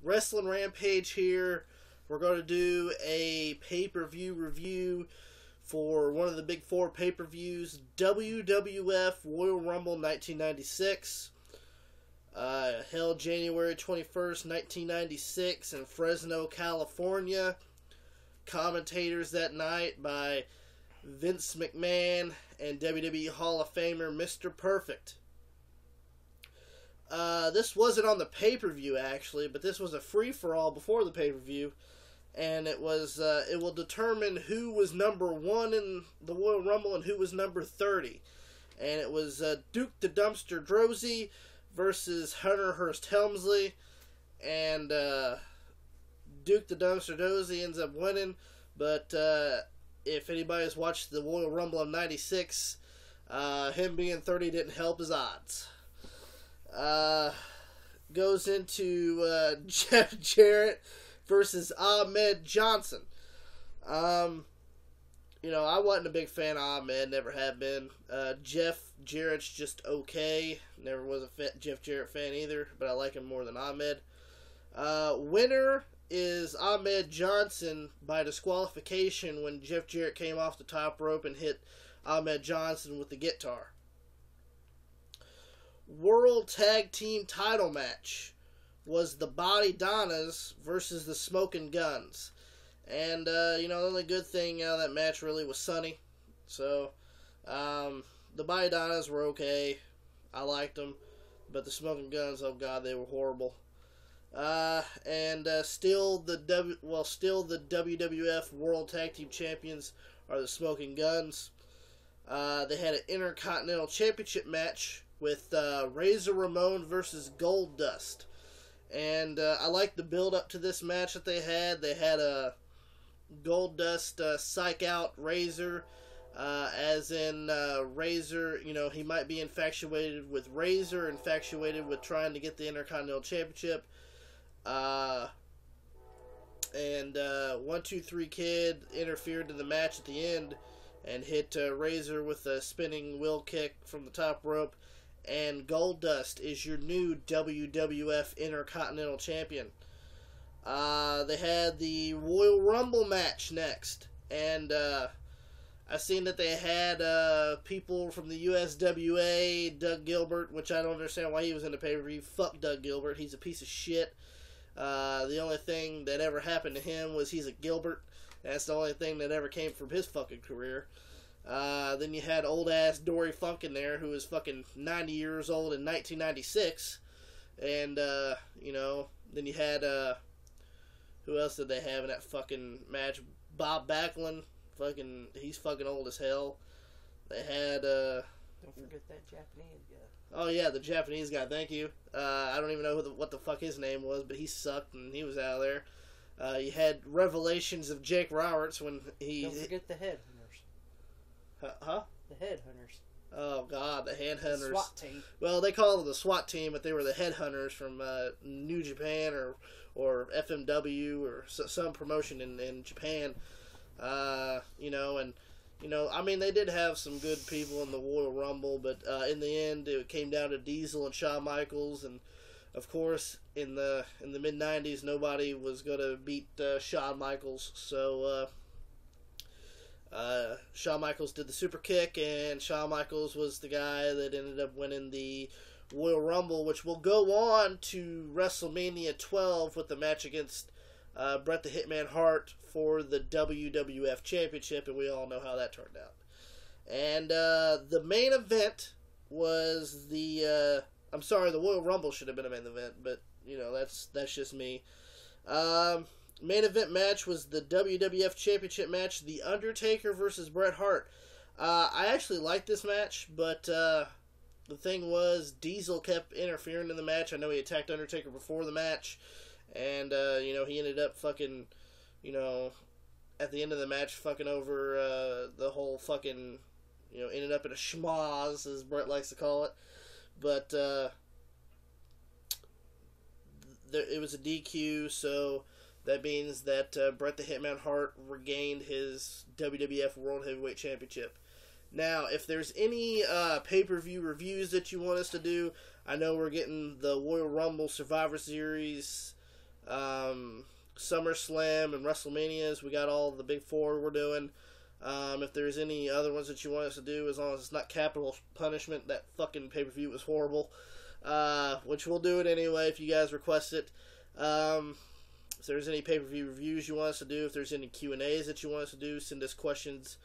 Wrestling Rampage here. We're going to do a pay-per-view review for one of the big four pay-per-views, WWF Royal Rumble 1996. Held January 21st, 1996 in Fresno, California. Commentators that night by Vince McMahon and WWE Hall of Famer Mr. Perfect. This wasn't on the pay-per-view actually, but this was a free-for-all before the pay-per-view, and it will determine who was number 1 in the Royal Rumble and who was number 30. And it was Duke the Dumpster Droese versus Hunter Hearst Helmsley, and Duke the Dumpster Droese ends up winning, but if anybody's watched the Royal Rumble of 96, him being 30 didn't help his odds. Goes into Jeff Jarrett versus Ahmed Johnson. I wasn't a big fan of Ahmed, never have been. Jeff Jarrett's just okay. Never was a Jeff Jarrett fan either, but I like him more than Ahmed. Winner is Ahmed Johnson by disqualification when Jeff Jarrett came off the top rope and hit Ahmed Johnson with the guitar. World Tag Team title match was the Body Donnas versus the Smoking Guns. And, the only good thing out of that match really was Sonny. So, the Body Donnas were okay. I liked them. But the Smoking Guns, oh god, they were horrible. Still the WWF World Tag Team Champions are the Smoking Guns. They had an Intercontinental Championship match with Razor Ramon versus Goldust. And I like the build up to this match that they had. They had a Goldust psych out Razor, as in Razor, he might be infatuated with Razor, infatuated with trying to get the Intercontinental Championship. 1-2-3 Kid interfered in the match at the end and hit Razor with a spinning wheel kick from the top rope. And Goldust is your new WWF Intercontinental Champion. They had the Royal Rumble match next, and I seen that they had people from the USWA, Doug Gilbert, which I don't understand why he was in the pay-per-view. Fuck Doug Gilbert, he's a piece of shit. The only thing that ever happened to him was he's a Gilbert. That's the only thing that ever came from his fucking career. Then you had old-ass Dory Funk in there, who was fucking 90 years old in 1996. And, then you had, who else did they have in that fucking match? Bob Backlund. He's fucking old as hell. They had, Don't forget that Japanese guy. Oh, yeah, the Japanese guy, thank you. I don't even know what the fuck his name was, but he sucked, and he was out of there. You had revelations of Jake Roberts when he... Don't forget the headhunters. Huh? The headhunters. Oh, God, the headhunters. The SWAT team. Well, they call them the SWAT team, but they were the headhunters from New Japan or FMW or some promotion in Japan. They did have some good people in the Royal Rumble, but in the end, it came down to Diesel and Shawn Michaels, and of course, in the mid-90s, nobody was going to beat Shawn Michaels, so Shawn Michaels did the super kick, and Shawn Michaels was the guy that ended up winning the Royal Rumble, which will go on to WrestleMania 12 with the match against Bret the Hitman Hart for the WWF Championship, and we all know how that turned out. And the main event was the Royal Rumble should have been a main event, but that's just me. Main event match was the WWF Championship match, The Undertaker versus Bret Hart. I actually liked this match, but the thing was, Diesel kept interfering in the match. I know he attacked Undertaker before the match, and he ended up fucking, at the end of the match, fucking over the whole fucking, ended up in a schmoz, as Bret likes to call it. But it was a DQ, so that means that Bret the Hitman Hart regained his WWF World Heavyweight Championship. Now, if there's any pay-per-view reviews that you want us to do, I know we're getting the Royal Rumble Survivor Series SummerSlam and WrestleManias. We got all the big four we're doing. If there's any other ones that you want us to do, as long as it's not capital punishment, that fucking pay-per-view was horrible. Which we'll do it anyway if you guys request it. If there's any pay-per-view reviews you want us to do, if there's any Q&As that you want us to do, send us questions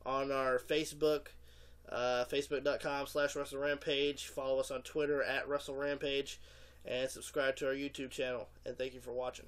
on our Facebook, facebook.com/WrestleRampage. Follow us on Twitter @WrestleRampage, and subscribe to our YouTube channel. And thank you for watching.